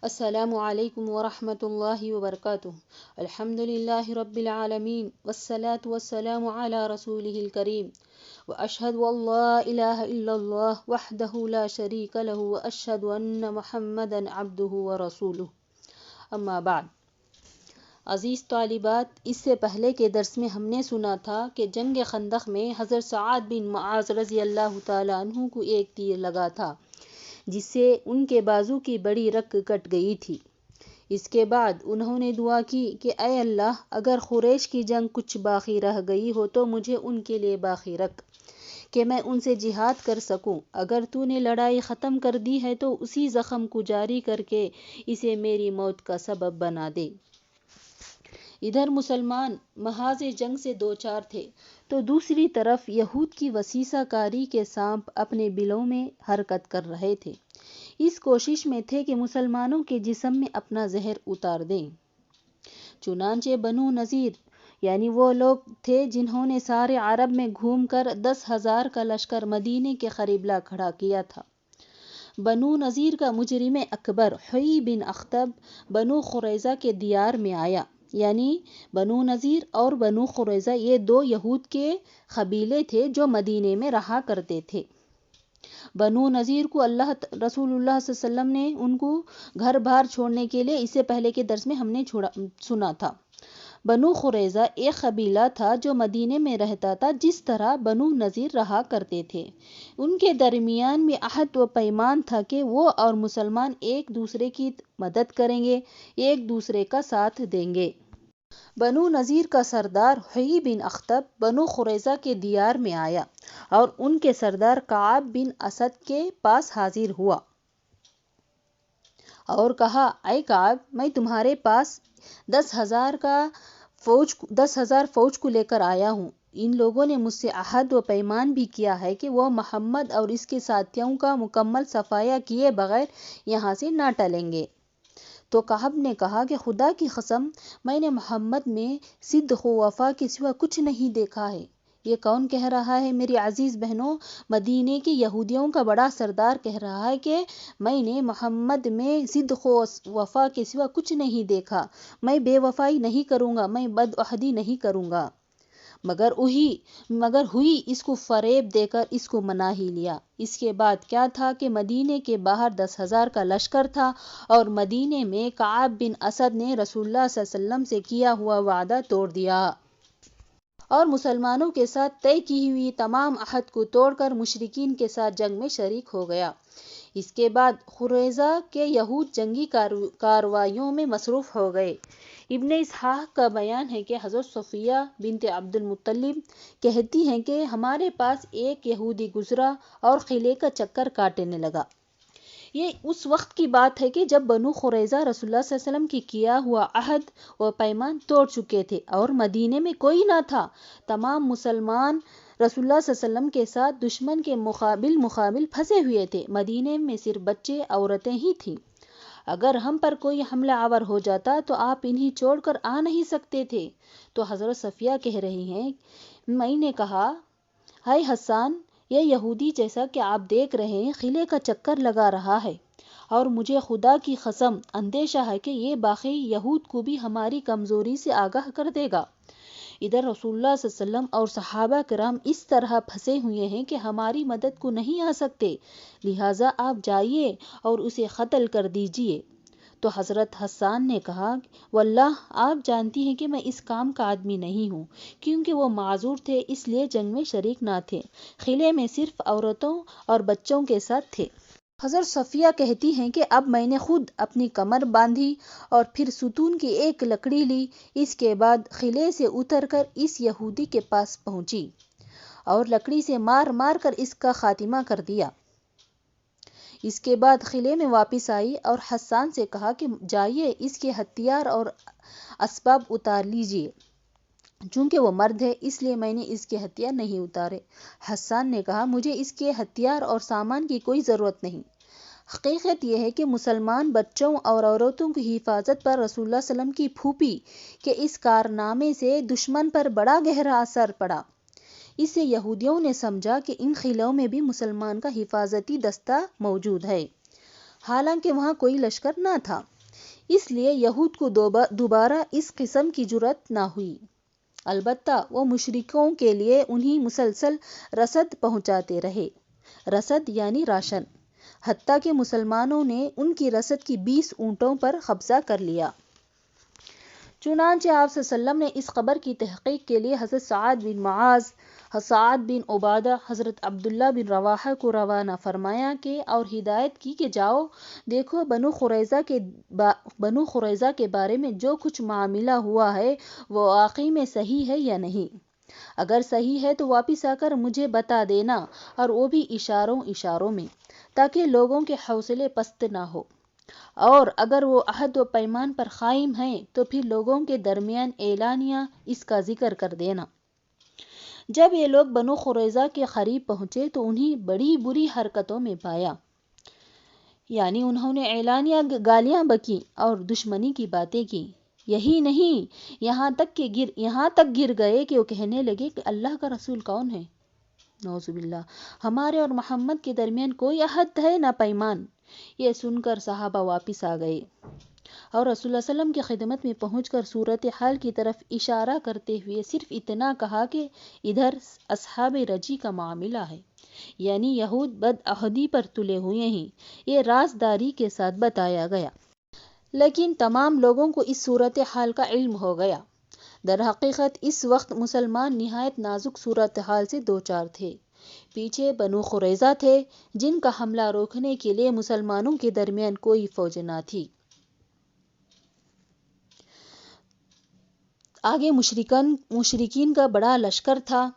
السلام علیکم ورحمۃ اللہ وبرکاتہ۔ الحمد للہ رب العالمین والصلاة والسلام علی رسولہ الکریم واشہد ان لا الہ الا اللہ وحدہ لا شریک لہ واشہد ان محمدا عبدہ ورسولہ، اما بعد۔ عزیز طالبات، اس سے پہلے کے درس میں ہم نے سنا تھا کہ جنگ خندق میں حضرت سعد بن معاذ رضی اللہ تعالیٰ عنہ کو ایک تیر لگا تھا جس سے ان کے بازو کی بڑی رگ کٹ گئی تھی۔ اس کے بعد انہوں نے دعا کی کہ اے اللہ، اگر قریش کی جنگ کچھ باقی رہ گئی ہو تو مجھے ان کے لیے باقی رکھ کہ میں ان سے جہاد کر سکوں۔ اگر تو نے لڑائی ختم کر دی ہے تو اسی زخم کو جاری کر کے اسے میری موت کا سبب بنا دے۔ ادھر مسلمان محاذ جنگ سے دوچار تھے تو دوسری طرف یہود کی وسیسہ کاری کے سانپ اپنے بلوں میں حرکت کر رہے تھے۔ اس کوشش میں تھے کہ مسلمانوں کے جسم میں اپنا زہر اتار دیں۔ چنانچہ بنو نذیر یعنی وہ لوگ تھے جنہوں نے سارے عرب میں گھوم کر 10,000 کا لشکر مدینے کے قریب لا کھڑا کیا تھا۔ بنو نذیر کا مجرم اکبر حیی بن اخطب بنو قریظہ کے دیار میں آیا، یعنی بنو نذیر اور بنو قریظہ یہ دو یہود کے قبیلے تھے جو مدینے میں رہا کرتے تھے۔ بنو نذیر کو رسول اللہ صلی اللہ علیہ وسلم نے ان کو گھر بار چھوڑنے کے لیے، اس سے پہلے کے درس میں ہم نے سنا تھا۔ بنو قریظہ ایک قبیلہ تھا جو مدینے میں رہتا تھا، جس طرح بنو نذیر رہا کرتے تھے۔ ان کے درمیان میں عہد و پیمان تھا کہ وہ اور مسلمان ایک دوسرے کی مدد کریں گے، ایک دوسرے کا ساتھ دیں گے۔ بنو نذیر کا سردار حیی بن اخطب بنو قریظہ کے دیار میں آیا اور ان کے سردار کعب بن اسد کے پاس حاضر ہوا اور کہا، اے کعب، میں تمہارے پاس 10,000 فوج کو لے کر آیا ہوں۔ ان لوگوں نے مجھ سے عہد و پیمان بھی کیا ہے کہ وہ محمد اور اس کے ساتھیوں کا مکمل صفایا کیے بغیر یہاں سے نہ ٹلیں گے۔ تو کعب نے کہا کہ خدا کی قسم، میں نے محمد میں صدق و وفا کے سوا کچھ نہیں دیکھا ہے۔ یہ کون کہہ رہا ہے؟ میری عزیز بہنوں، مدینے کے یہودیوں کا بڑا سردار کہہ رہا ہے کہ میں نے محمد میں صدق و وفا کے سوا کچھ نہیں دیکھا، میں بے وفائی نہیں کروں گا، میں بدعہدی نہیں کروں گا۔ مگر ہوئی اس کو فریب دے کر اس کو منا ہی لیا۔ اس کے بعد کیا تھا کہ مدینے کے باہر 10,000 کا لشکر تھا اور مدینے میں کعب بن اسد نے رسول اللہ صلی اللہ علیہ وسلم سے کیا ہوا وعدہ توڑ دیا اور مسلمانوں کے ساتھ طے کی ہوئی تمام عہد کو توڑ کر مشرکین کے ساتھ جنگ میں شریک ہو گیا۔ اس کے بعد قریظہ کے یہود جنگی کارروائیوں میں مصروف ہو گئے۔ ابن اسحاق کا بیان ہے کہ حضرت صفیہ بنت عبد المطلب کہتی ہیں کہ ہمارے پاس ایک یہودی گزرا اور قلعے کا چکر کاٹنے لگا۔ یہ اس وقت کی بات ہے کہ جب بنو قریظہ رسول اللہ صلی اللہ علیہ وسلم کی کیا ہوا عہد و پیمان توڑ چکے تھے اور مدینے میں کوئی نہ تھا۔ تمام مسلمان رسول اللہ صلی اللہ علیہ وسلم کے ساتھ دشمن کے مقابل پھنسے ہوئے تھے۔ مدینے میں صرف بچے عورتیں ہی تھیں۔ اگر ہم پر کوئی حملہ آور ہو جاتا تو آپ انہیں چھوڑ کر آ نہیں سکتے تھے۔ تو حضرت صفیہ کہہ رہی ہیں، میں نے کہا، اے حسان، یہ یہودی جیسا کہ آپ دیکھ رہے ہیں قلعے کا چکر لگا رہا ہے اور مجھے خدا کی قسم اندیشہ ہے کہ یہ باقی یہود کو بھی ہماری کمزوری سے آگاہ کر دے گا۔ ادھر رسول اللہ صلی اللہ علیہ وسلم اور صحابہ کرام اس طرح پھنسے ہوئے ہیں کہ ہماری مدد کو نہیں آ سکتے، لہٰذا آپ جائیے اور اسے قتل کر دیجیے۔ تو حضرت حسان نے کہا، واللہ آپ جانتی ہیں کہ میں اس کام کا آدمی نہیں ہوں، کیونکہ وہ معذور تھے اس لیے جنگ میں شریک نہ تھے، قلعے میں صرف عورتوں اور بچوں کے ساتھ تھے۔ حضرت صفیہ کہتی ہیں کہ اب میں نے خود اپنی کمر باندھی اور پھر ستون کی ایک لکڑی لی، اس کے بعد قلعے سے اتر کر اس یہودی کے پاس پہنچی اور لکڑی سے مار کر اس کا خاتمہ کر دیا۔ اس کے بعد قلعے میں واپس آئی اور حسان سے کہا کہ جائیے اس کے ہتھیار اور اسباب اتار لیجیے۔ چونکہ وہ مرد ہے اس لیے میں نے اس کے ہتھیار نہیں اتارے۔ حسان نے کہا، مجھے اس کے ہتھیار اور سامان کی کوئی ضرورت نہیں۔ حقیقت یہ ہے کہ مسلمان بچوں اور عورتوں کی حفاظت پر رسول اللہ صلی اللہ علیہ وسلم کی پھوپھی کے اس کارنامے سے دشمن پر بڑا گہرا اثر پڑا۔ اس سے یہودیوں نے سمجھا کہ ان قلعوں میں بھی مسلمان کا حفاظتی دستہ موجود ہے۔ حالانکہ وہاں کوئی لشکر نہ تھا، اس لیے یہود کو دوبارہ اس قسم کی جرأت نہ ہوئی۔ البتہ وہ مشرکوں کے لیے انہیں مسلسل رسد پہنچاتے رہے، رسد یعنی راشن، حتیٰ کہ مسلمانوں نے ان کی رسد کی 20 اونٹوں پر قبضہ کر لیا۔ چنانچہ آپ صلی اللہ علیہ وسلم نے اس خبر کی تحقیق کے لیے حضرت سعد بن معاذ، سعد بن عبادہ، حضرت عبداللہ بن رواحہ کو روانہ فرمایا اور ہدایت کی کہ جاؤ دیکھو بنو قریظہ کے بارے میں جو کچھ معاملہ ہوا ہے وہ واقعی میں صحیح ہے یا نہیں۔ اگر صحیح ہے تو واپس آ کر مجھے بتا دینا، اور وہ بھی اشاروں میں، تاکہ لوگوں کے حوصلے پست نہ ہو، اور اگر وہ عہد و پیمان پر قائم ہیں تو پھر لوگوں کے درمیان اعلانیہ اس کا ذکر کر دینا۔ جب یہ لوگ بنو قریظہ کے قریب پہنچے تو انہیں بڑی بری حرکتوں میں پایا، یعنی انہوں نے اعلانیہ گالیاں بکیں اور دشمنی کی باتیں کی۔ یہی نہیں، یہاں تک گر گئے کہ وہ کہنے لگے کہ اللہ کا رسول کون ہے؟ نعوذ باللہ، ہمارے اور محمد کے درمیان کوئی عہد ہے نہ پیمان۔ یہ سن کر صحابہ واپس آ گئے اور رسول اللہ صلی اللہ علیہ وسلم کی خدمت میں پہنچ کر صورتحال کی طرف اشارہ کرتے ہوئے صرف اتنا کہا کہ ادھر اصحاب رجی کا معاملہ ہے، یعنی یہود بدعہدی پر تلے ہوئے ہیں، یہ رازداری کے ساتھ بتایا گیا۔ لیکن تمام لوگوں کو اس صورتحال کا علم ہو گیا۔ در حقیقت اس وقت مسلمان نہایت نازک صورتحال سے دوچار تھے۔ پیچھے بنو قریظہ تھے جن کا حملہ روکنے کے لیے مسلمانوں کے درمیان کوئی فوج نہ تھی۔ آگے مشرکین کا بڑا لشکر تھا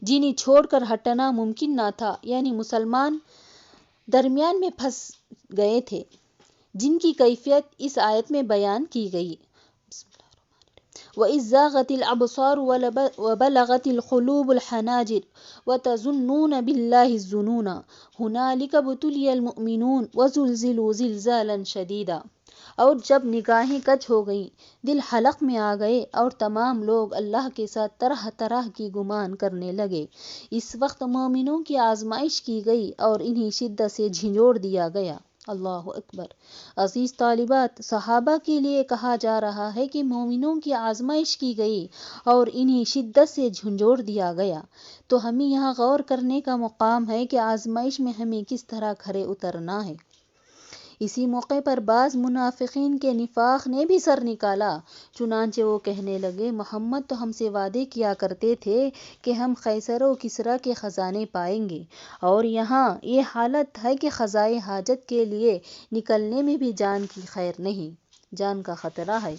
جنہیں چھوڑ کر ہٹنا ممکن نہ تھا، یعنی مسلمان درمیان میں پھنس گئے تھے، جن کی کیفیت اس آیت میں بیان کی گئی۔ وَإِذْ زَاغَتِ الْأَبْصَارُ وَبَلَغَتِ الْقُلُوبُ الْحَنَاجِرَ وَتَظُنُّونَ بِاللَّهِ الظُّنُونَ هُنَالِكَ ابْتُلِيَ الْمُؤْمِنُونَ وَزُلْزِلُوا زِلْزَالًا شَدِيدًا۔ اور جب نگاہیں کج ہو گئیں، دل حلق میں آ گئے اور تمام لوگ اللہ کے ساتھ طرح طرح کی گمان کرنے لگے، اس وقت مومنوں کی آزمائش کی گئی اور انہیں شدت سے جھنجھوڑ دیا گیا۔ اللہ اکبر۔ عزیز طالبات، صحابہ کے لیے کہا جا رہا ہے کہ مومنوں کی آزمائش کی گئی اور انہیں شدت سے جھنجھوڑ دیا گیا، تو ہمیں یہاں غور کرنے کا مقام ہے کہ آزمائش میں ہمیں کس طرح کھرے اترنا ہے۔ اسی موقع پر بعض منافقین کے نفاق نے بھی سر نکالا، چنانچہ وہ کہنے لگے محمد تو ہم سے وعدے کیا کرتے تھے کہ ہم قیصر و کسریٰ کے خزانے پائیں گے، اور یہاں یہ حالت ہے کہ قضائے حاجت کے لیے نکلنے میں بھی جان کی خیر نہیں، جان کا خطرہ ہے۔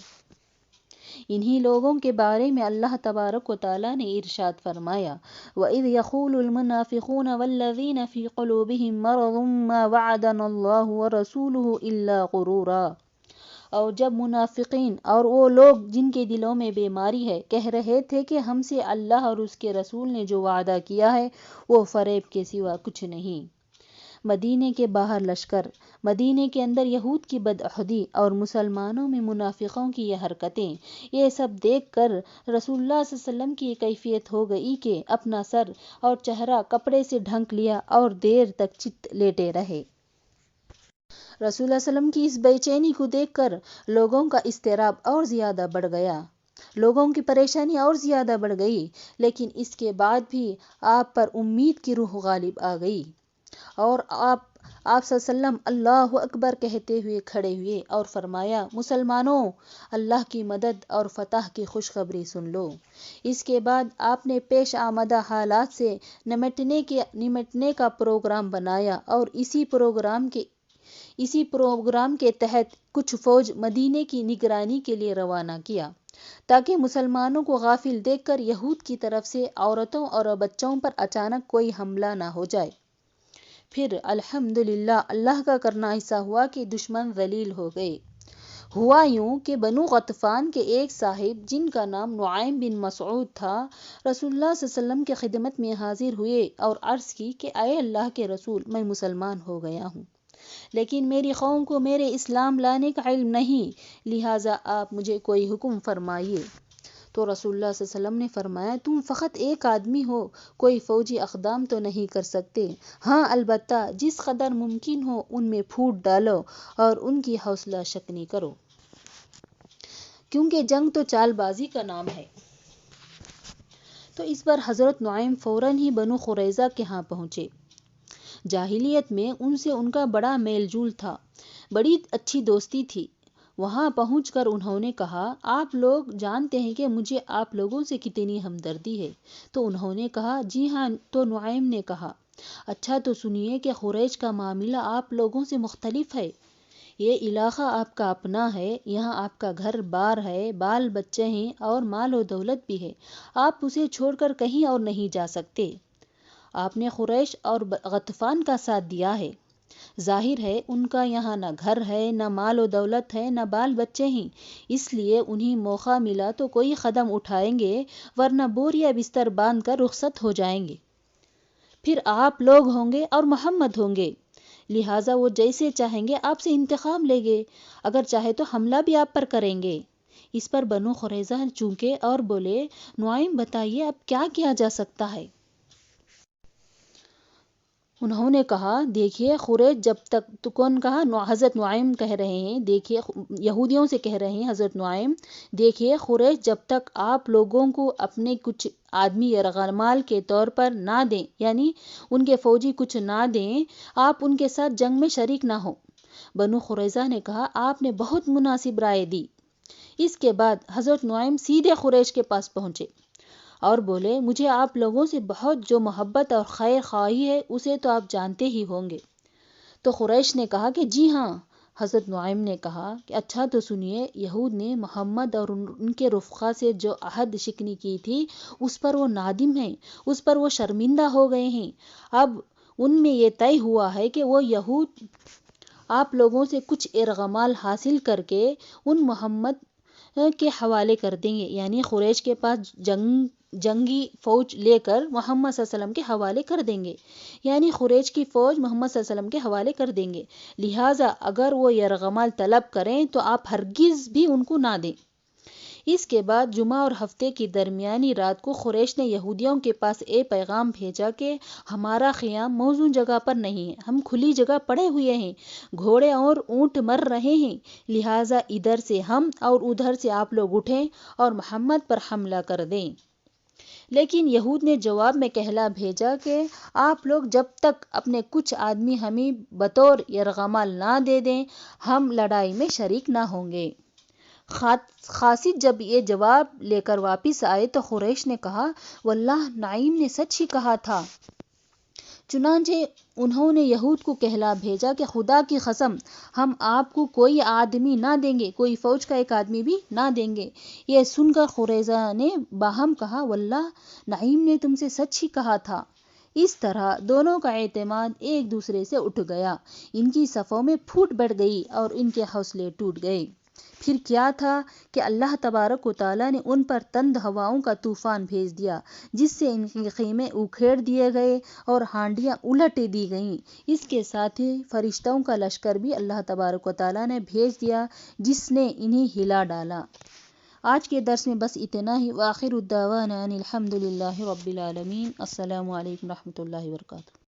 انہی لوگوں کے بارے میں اللہ تبارک و تعالیٰ نے ارشاد فرمایا، وَإِذْ يَقُولُ الْمُنَافِقُونَ وَالَّذِينَ فِي قُلُوبِهِم مَّرَضٌ مَّا وَعَدَنَا اللَّهُ وَرَسُولُهُ إِلَّا غُرُورًا۔ اور جب منافقین اور وہ لوگ جن کے دلوں میں بیماری ہے کہہ رہے تھے کہ ہم سے اللہ اور اس کے رسول نے جو وعدہ کیا ہے وہ فریب کے سوا کچھ نہیں۔ مدینے کے باہر لشکر، مدینے کے اندر یہود کی بدعہدی اور مسلمانوں میں منافقوں کی یہ حرکتیں، یہ سب دیکھ کر رسول اللہ صلی اللہ علیہ وسلم کی یہ کیفیت ہو گئی کہ اپنا سر اور چہرہ کپڑے سے ڈھانک لیا اور دیر تک چت لیٹے رہے۔ رسول اللہ صلی اللہ علیہ وسلم کی اس بے چینی کو دیکھ کر لوگوں کا اضطراب اور زیادہ بڑھ گیا، لوگوں کی پریشانی اور زیادہ بڑھ گئی، لیکن اس کے بعد بھی آپ پر امید کی روح غالب آ گئی، اور آپ صلی اللہ علیہ وسلم اللہ اکبر کہتے ہوئے کھڑے ہوئے اور فرمایا، مسلمانوں، اللہ کی مدد اور فتح کی خوشخبری سن لو۔ اس کے بعد آپ نے پیش آمدہ حالات سے نمٹنے کا پروگرام بنایا اور اسی پروگرام کے تحت کچھ فوج مدینے کی نگرانی کے لیے روانہ کیا، تاکہ مسلمانوں کو غافل دیکھ کر یہود کی طرف سے عورتوں اور بچوں پر اچانک کوئی حملہ نہ ہو جائے۔ پھر الحمدللہ اللہ کا کرنا ایسا ہوا کہ دشمن ذلیل ہو گئے۔ ہوا یوں کہ بنو غطفان کے ایک صاحب جن کا نام نعیم بن مسعود تھا، رسول اللہ صلی اللہ علیہ وسلم کی خدمت میں حاضر ہوئے اور عرض کی کہ اے اللہ کے رسول، میں مسلمان ہو گیا ہوں، لیکن میری قوم کو میرے اسلام لانے کا علم نہیں، لہٰذا آپ مجھے کوئی حکم فرمائیے۔ تو رسول اللہ صلی اللہ علیہ وسلم نے فرمایا تم فقط ایک آدمی ہو، کوئی فوجی اقدام تو نہیں کر سکتے، ہاں البتہ جس قدر ممکن ہو ان میں پھوٹ ڈالو اور ان کی حوصلہ شکنی کرو، کیونکہ جنگ تو چال بازی کا نام ہے۔ تو اس پر حضرت نعیم فوراً ہی بنو قریظہ کے ہاں پہنچے۔ جاہلیت میں ان سے ان کا بڑا میل جول تھا، بڑی اچھی دوستی تھی۔ وہاں پہنچ کر انہوں نے کہا آپ لوگ جانتے ہیں کہ مجھے آپ لوگوں سے کتنی ہمدردی ہے؟ تو انہوں نے کہا جی ہاں۔ تو نعیم نے کہا اچھا تو سنیے کہ قریش کا معاملہ آپ لوگوں سے مختلف ہے، یہ علاقہ آپ کا اپنا ہے، یہاں آپ کا گھر بار ہے، بال بچے ہیں اور مال و دولت بھی ہے، آپ اسے چھوڑ کر کہیں اور نہیں جا سکتے۔ آپ نے قریش اور غطفان کا ساتھ دیا ہے، ظاہر ہے ان کا یہاں نہ گھر ہے، نہ مال و دولت ہے، نہ بال بچے ہیں، اس لیے انہیں موقع ملا تو کوئی قدم اٹھائیں گے، ورنہ بور یا بستر باندھ کر رخصت ہو جائیں گے۔ پھر آپ لوگ ہوں گے اور محمد ہوں گے، لہٰذا وہ جیسے چاہیں گے آپ سے انتقام لیں گے، اگر چاہے تو حملہ بھی آپ پر کریں گے۔ اس پر بنو قریظہ چونکے اور بولے نعیم بتائیے اب کیا کیا جا سکتا ہے؟ انہوں نے کہا دیکھیے قریش جب تک تو کون کہا حضرت نعیم کہہ رہے ہیں، دیکھیے یہودیوں سے کہہ رہے ہیں حضرت نعیم، دیکھیے قریش جب تک آپ لوگوں کو اپنے کچھ آدمی یرغمال کے طور پر نہ دیں، یعنی ان کے فوجی کچھ نہ دیں، آپ ان کے ساتھ جنگ میں شریک نہ ہوں۔ بنو قریظہ نے کہا آپ نے بہت مناسب رائے دی۔ اس کے بعد حضرت نعیم سیدھے قریش کے پاس پہنچے اور بولے مجھے آپ لوگوں سے بہت جو محبت اور خیر خواہی ہے اسے تو آپ جانتے ہی ہوں گے۔ تو قریش نے کہا کہ جی ہاں۔ حضرت نعیم نے کہا کہ اچھا تو سنیے، یہود نے محمد اور ان کے رفقا سے جو عہد شکنی کی تھی اس پر وہ نادم ہیں، اس پر وہ شرمندہ ہو گئے ہیں۔ اب ان میں یہ طے ہوا ہے کہ وہ یہود آپ لوگوں سے کچھ ارغمال حاصل کر کے ان محمد کے حوالے کر دیں گے، یعنی قریش کے پاس جنگی فوج لے کر محمد صلی اللہ علیہ وسلم کے حوالے کر دیں گے، یعنی قریش کی فوج محمد صلی اللہ علیہ وسلم کے حوالے کر دیں گے، لہٰذا اگر وہ یرغمال طلب کریں تو آپ ہرگز بھی ان کو نہ دیں۔ اس کے بعد جمعہ اور ہفتے کی درمیانی رات کو قریش نے یہودیوں کے پاس پیغام بھیجا کہ ہمارا قیام موزوں جگہ پر نہیں ہے، ہم کھلی جگہ پڑے ہوئے ہیں، گھوڑے اور اونٹ مر رہے ہیں، لہٰذا ادھر سے ہم اور ادھر سے آپ لوگ اٹھیں اور محمد پر حملہ کر دیں۔ لیکن یہود نے جواب میں کہلا بھیجا کہ آپ لوگ جب تک اپنے کچھ آدمی ہمیں بطور یرغمال نہ دے دیں ہم لڑائی میں شریک نہ ہوں گے۔ قاصد جب یہ جواب لے کر واپس آئے تو قریش نے کہا واللہ نعیم نے سچ ہی کہا تھا۔ چنانچہ انہوں نے یہود کو کہلا بھیجا کہ خدا کی قسم ہم آپ کو کوئی آدمی نہ دیں گے، کوئی فوج کا ایک آدمی بھی نہ دیں گے۔ یہ سن کر قریظہ نے باہم کہا واللہ نعیم نے تم سے سچ ہی کہا تھا۔ اس طرح دونوں کا اعتماد ایک دوسرے سے اٹھ گیا، ان کی صفوں میں پھوٹ بڑھ گئی اور ان کے حوصلے ٹوٹ گئے۔ پھر کیا تھا کہ اللہ تبارک و تعالیٰ نے ان پر تند ہواؤں کا طوفان بھیج دیا، جس سے ان کے خیمے اکھیڑ دیے گئے اور ہانڈیاں الٹ دی گئیں۔ اس کے ساتھ ہی فرشتوں کا لشکر بھی اللہ تبارک و تعالیٰ نے بھیج دیا جس نے انہیں ہلا ڈالا۔ آج کے درس میں بس اتنا ہی۔ وآخر الدعوانا ان الحمد للہ رب العالمین۔ السلام علیکم ورحمۃ اللہ وبرکاتہ۔